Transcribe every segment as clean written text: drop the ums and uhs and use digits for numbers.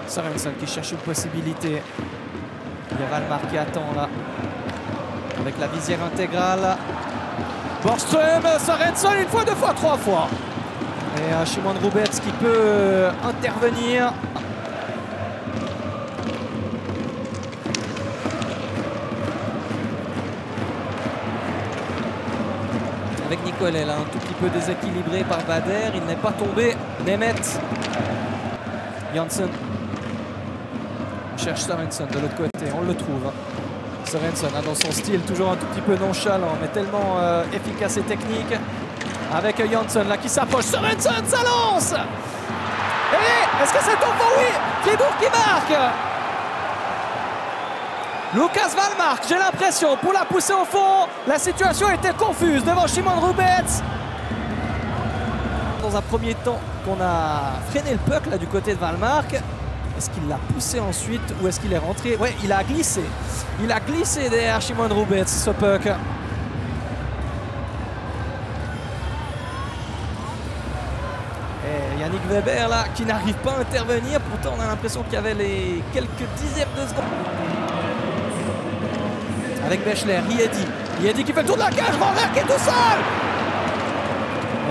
Sørensen qui cherche une possibilité. Il y a Wallmark qui attend là. Avec la visière intégrale. Borgström, Sørensen une fois, deux fois, trois fois. Et Szymon Hrubec qui peut intervenir. Avec Nicolet là, un tout petit peu déséquilibré par Bader. Il n'est pas tombé. Nemeth. Janssen. On cherche Sørensen de l'autre côté, on le trouve. Sørensen dans son style toujours un tout petit peu nonchalant, mais tellement efficace et technique. Avec Janssen là qui s'approche. Sørensen, ça lance. Et est-ce que c'est au fond? Oui, Fribourg qui marque. Lucas Wallmark, j'ai l'impression, pour la pousser au fond, la situation était confuse devant Szymon Hrubec. Dans un premier temps, qu'on a freiné le puck là du côté de Wallmark. Est-ce qu'il l'a poussé ensuite ou est-ce qu'il est rentré? Ouais, il a glissé. Il a glissé derrière Szymon Hrubec, ce puck. Et Yannick Weber là, qui n'arrive pas à intervenir. Pourtant, on a l'impression qu'il y avait les quelques dixièmes de secondes. Avec Bechler, Riedi qui fait le tour de la cage, Rohrer qui est tout seul.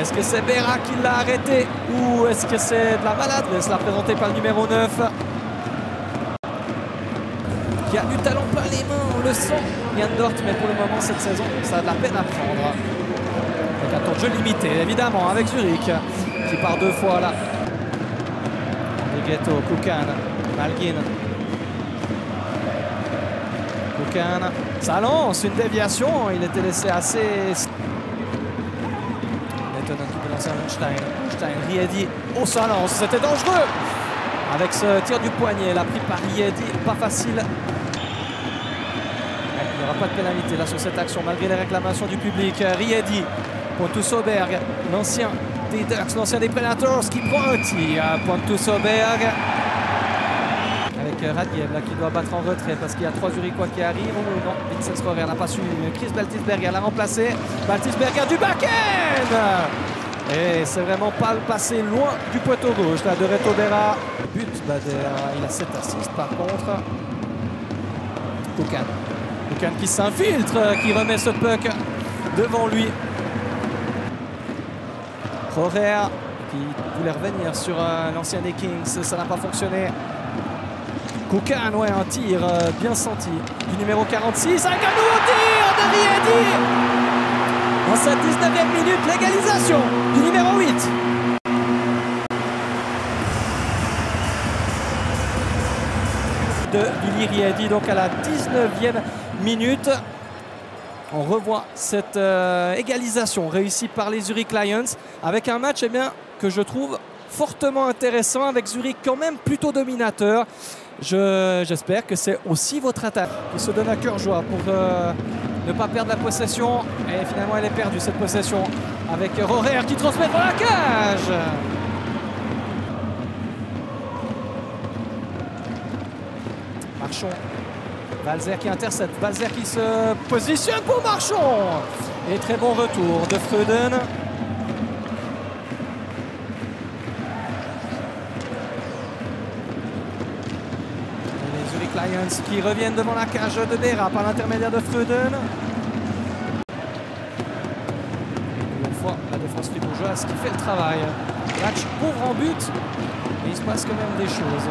Est-ce que c'est Berra qui l'a arrêté ou est-ce que c'est de la maladresse là présentée par le numéro 9 qui a du talent plein les mains, on le sent. Yann Dort, mais pour le moment cette saison ça a de la peine à prendre. Avec un temps de jeu limité évidemment avec Zurich qui part deux fois là. Ghetto, Kukan, Malgin. Kukan, ça lance une déviation, il était laissé assez... Lettonen qui peut lancer un Stein, Riedi, oh ça lance, c'était dangereux. Avec ce tir du poignet, là pris par Riedi, pas facile. Il n'y aura pas de pénalité là sur cette action malgré les réclamations du public. Riedi, Pontus Åberg, l'ancien des Ducks, l'ancien des Predators qui prend un tir. Pontus Åberg. Avec Radiev là, qui doit battre en retrait parce qu'il y a trois Zurichois qui arrivent. Oh, non, Vincent Rohrer n'a pas su. Chris Baltisberger l'a remplacé. Baltisberger du back-end. Et c'est vraiment pas le passé loin du poteau gauche là de Reto Berra. But Bader, il a 7 assists par contre. Kukan qui s'infiltre, qui remet ce puck devant lui. Rohrer qui voulait revenir sur l'ancien des Kings, ça n'a pas fonctionné. Kukan, ouais, un tir bien senti du numéro 46 avec un nouveau tir de Riedi. En cette 19e minute, l'égalisation du numéro 8. De Vili Riedi, donc à la 19e minute. On revoit cette égalisation réussie par les Zurich Lions avec un match que je trouve fortement intéressant avec Zurich quand même plutôt dominateur. J'espère que c'est aussi votre attaque qui se donne à cœur joie pour ne pas perdre la possession. Et finalement, elle est perdue cette possession avec Rohrer qui transmet dans la cage. Marchand. Walser qui intercepte. Walser qui se positionne pour Marchand. Et très bon retour de Freuden. Lions qui reviennent devant la cage de Berra par l'intermédiaire de Freuden. Une fois la défense fribourgeoise qui fait le travail. Match pauvre en but, mais il se passe quand même des choses.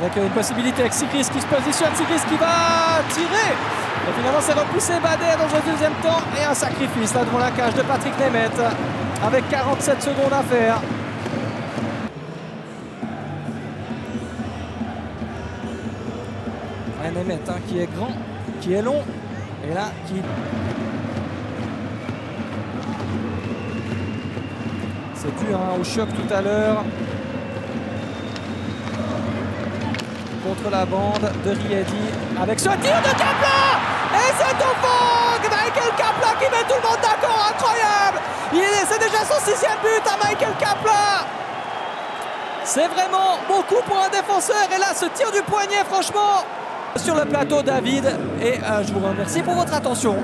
Avec une possibilité avec Sigris qui se positionne, Sigris qui va tirer. Et finalement c'est repoussé Bader dans un deuxième temps et un sacrifice là devant la cage de Patrick Nemeth avec 47 secondes à faire. Nemeth qui est grand, qui est long, et là qui... C'est dû au choc tout à l'heure. Contre la bande de Riedi, avec ce tir de Kapla. Et c'est au fond, Michael Kapla qui met tout le monde d'accord, incroyable. C'est déjà son 6e but à Michael Kapla. C'est vraiment beaucoup pour un défenseur, et là ce tir du poignet, franchement... Sur le plateau, David, et je vous remercie pour votre attention.